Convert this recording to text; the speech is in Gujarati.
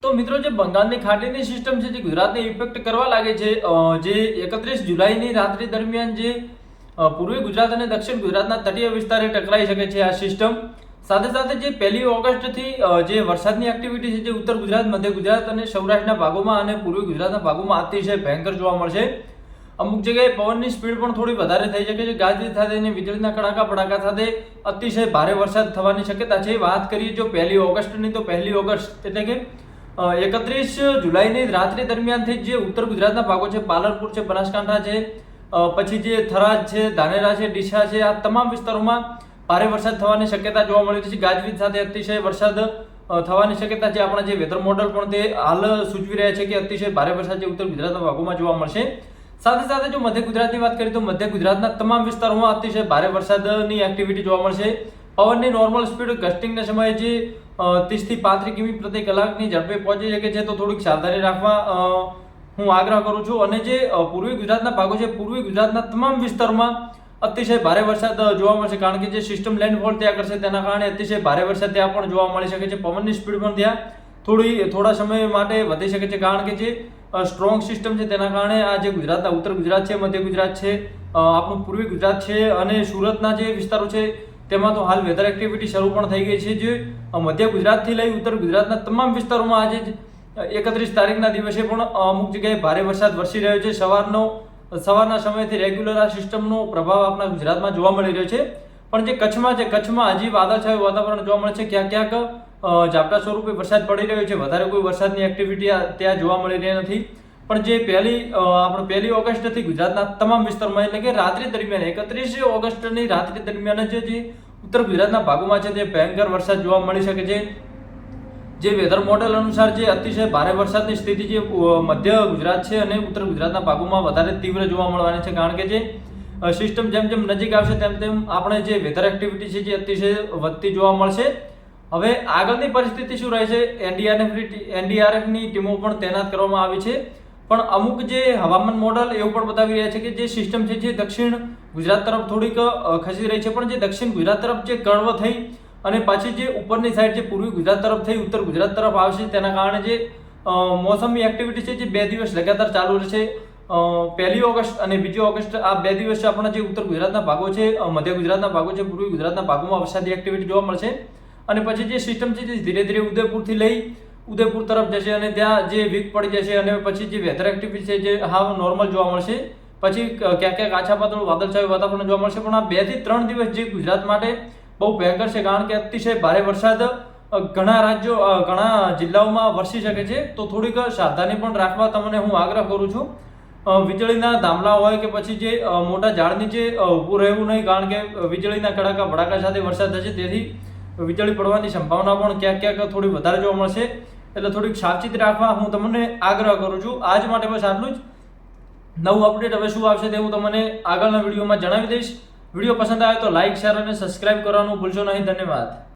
તો મિત્રો જે બંગાળની ખાડીની સિસ્ટમ છે જે ગુજરાતને ઇફેક્ટ કરવા લાગે છે, જે 31 જુલાઈની રાત્રિ દરમિયાન જે પૂર્વી ગુજરાત અને દક્ષિણ ગુજરાતના તટીય વિસ્તારે ટકરાઈ શકે છે આ સિસ્ટમ. સાથે સાથે જે 1 ઓગસ્ટથી જે વરસાદની એક્ટિવિટી છે જે ઉત્તર ગુજરાત, મધ્ય ગુજરાત અને સૌરાષ્ટ્રના ભાગોમાં અને પૂર્વી ગુજરાતના ભાગોમાં અતિશય ભયંકર જોવા મળશે. અમુક જગ્યાએ પવનની સ્પીડ પણ થોડી વધારે થઈ શકે છે. ગાજવીજ સાથે અને વીજળીના કડાકા ભડાકા સાથે અતિશય ભારે વરસાદ થવાની શક્યતા છે. વાત કરીએ જો 1 ઓગસ્ટની, તો 1 ઓગસ્ટ એટલે કે 31 જુલાઈની રાત્રિ દરમિયાનથી જે ઉત્તર ગુજરાતના ભાગો છે, પાલનપુર છે, બનાસકાંઠા છે, પછી જે થરાદ છે, ધાનેરા છે, ડીસા છે, આ તમામ વિસ્તારોમાં ભારે વરસાદ થવાની શક્યતા જોવા મળી રહી છે. ગાજવીજ સાથે અતિશય વરસાદ થવાની શક્યતા છે. આપણા જે વેધર મોડલ પણ તે હાલ સૂચવી રહ્યા છે કે અતિશય ભારે વરસાદ જે ઉત્તર ગુજરાતના ભાગોમાં જોવા મળશે. સાથે સાથે જો મધ્ય ગુજરાતની વાત કરીએ તો મધ્ય ગુજરાતના તમામ વિસ્તારોમાં અતિશય ભારે વરસાદની એક્ટિવિટી જોવા મળશે. પવનની નોર્મલ સ્પીડ ગસ્ટિંગના સમયે જે 30 થી 35 કિમી પ્રતિ કલાકની ઝડપે પહોંચી શકે છે, તો થોડીક સાવધાની રાખવા હું આગ્રહ કરું છું. અને જે પૂર્વી ગુજરાતના ભાગો છે, પૂર્વી ગુજરાતના તમામ વિસ્તારોમાં અતિશય ભારે વરસાદ જોવા મળશે, કારણ કે જે સિસ્ટમ લેન્ડફોલ ત્યાં કરશે તેના કારણે અતિશય ભારે વરસાદ ત્યાં પણ જોવા મળી શકે છે. પવનની સ્પીડ પણ ત્યાં થોડા સમય માટે વધી શકે છે, કારણ કે જે સ્ટ્રોંગ સિસ્ટમ છે તેના કારણે આ જે ગુજરાતના ઉત્તર ગુજરાત છે, મધ્ય ગુજરાત છે, આપણું પૂર્વી ગુજરાત છે અને સુરતના જે વિસ્તારો છે તેમાં તો હાલ વેધર એક્ટિવિટી શરૂ પણ થઈ ગઈ છે. જે મધ્ય ગુજરાતથી લઈ ઉત્તર ગુજરાતના તમામ વિસ્તારોમાં આજે 31 તારીખના દિવસે પણ અમુક જગ્યાએ ભારે વરસાદ વરસી રહ્યો છે. સવારના સમયથી રેગ્યુલર આ સિસ્ટમનો પ્રભાવ આપણા ગુજરાતમાં જોવા મળી રહ્યો છે. પણ જે કચ્છમાં છે, કચ્છમાં હજી વાદળછાયું વાતાવરણ જોવા મળે છે. ક્યાંક ઝાપટા સ્વરૂપે વરસાદ પડી રહ્યો છે. વધારે કોઈ વરસાદની એક્ટિવિટી ત્યાં જોવા મળી રહી નથી. પણ જે 1 ઓગસ્ટથી ગુજરાતના તમામ વિસ્તારોમાં એટલે કે રાત્રિ દરમિયાન 31 ઓગસ્ટની રાત્રિ દરમિયાન જે ઉત્તર ગુજરાતના ભાગોમાં છે તે ભયંકર વરસાદ જોવા મળી શકે છે. જે વેધર મોડેલ અનુસાર જે અતિશય ભારે વરસાદની સ્થિતિ જે મધ્ય ગુજરાત છે અને ઉત્તર ગુજરાતના ભાગોમાં વધારે તીવ્ર જોવા મળવાની છે, કારણ કે જે સિસ્ટમ જેમ જેમ નજીક આવશે તેમ આપણે જે વેધર એક્ટિવિટી છે જે અતિશય વધતી જોવા મળશે. હવે આગળની પરિસ્થિતિ શું રહે છે? એનડીઆરએફની ટીમો પણ તૈનાત કરવામાં આવી છે. પણ અમુક જે હવામાન મોડલ એવું પણ બતાવી રહ્યા છે કે જે સિસ્ટમ છે જે દક્ષિણ ગુજરાત તરફ થોડીક ખસી રહી છે, પણ જે દક્ષિણ ગુજરાત તરફ જે કર્વ થઈ અને પછી જે ઉપરની સાઈડ જે પૂર્વી ગુજરાત તરફ થઈ ઉત્તર ગુજરાત તરફ આવશે, તેના કારણે જે મોસમી એક્ટિવિટી છે જે 2 દિવસ લગાતાર ચાલુ રહેશે. 1 ઓગસ્ટ અને 2 ઓગસ્ટ આ 2 દિવસ આપણા જે ઉત્તર ગુજરાતના ભાગો છે, મધ્ય ગુજરાતના ભાગો છે, પૂર્વી ગુજરાતના ભાગોમાં વરસાદી એક્ટિવિટી જોવા મળશે. અને પછી જે સિસ્ટમ છે જે ધીરે ધીરે ઉદયપુરથી લઈ ઉદયપુર તરફ જશે અને ત્યાં જે વીક પડી જશે અને પછી જે વેધર એક્ટિવિટી છે જે હાવ નોર્મલ જોવા મળશે. પછી ક્યાંક આછા પાતળું વાદળછાયું વાતાવરણ જોવા મળશે. પણ આ 2 થી 3 દિવસ જે ગુજરાત માટે બહુ ભયંકર છે, કારણ કે અતિશય ભારે વરસાદ ઘણા રાજ્યો, ઘણા જિલ્લાઓમાં વરસી શકે છે. તો થોડીક સાવધાની પણ રાખવા તમને હું આગ્રહ કરું છું. વીજળીના ધામલા હોય કે પછી જે મોટા ઝાડ નીચે ઊભું રહેવું નહીં, કારણ કે વીજળીના કડાકા ભડાકા સાથે વરસાદ થશે, તેથી વીજળી પડવાની સંભાવના પણ ક્યાંક થોડી વધારે જોવા મળશે. એટલે થોડીક સાવચેતી રાખવા હું તમને આગ્રહ કરું છું. આજ માટે બસ આટલું જ. નવું અપડેટ હવે શું આવશે તે હું તમને આગળના વિડીયોમાં જણાવી દઈશ. વિડીયો પસંદ આવે તો લાઇક, શેર અને સબસ્ક્રાઇબ કરવાનું ભૂલશો નહીં. ધન્યવાદ.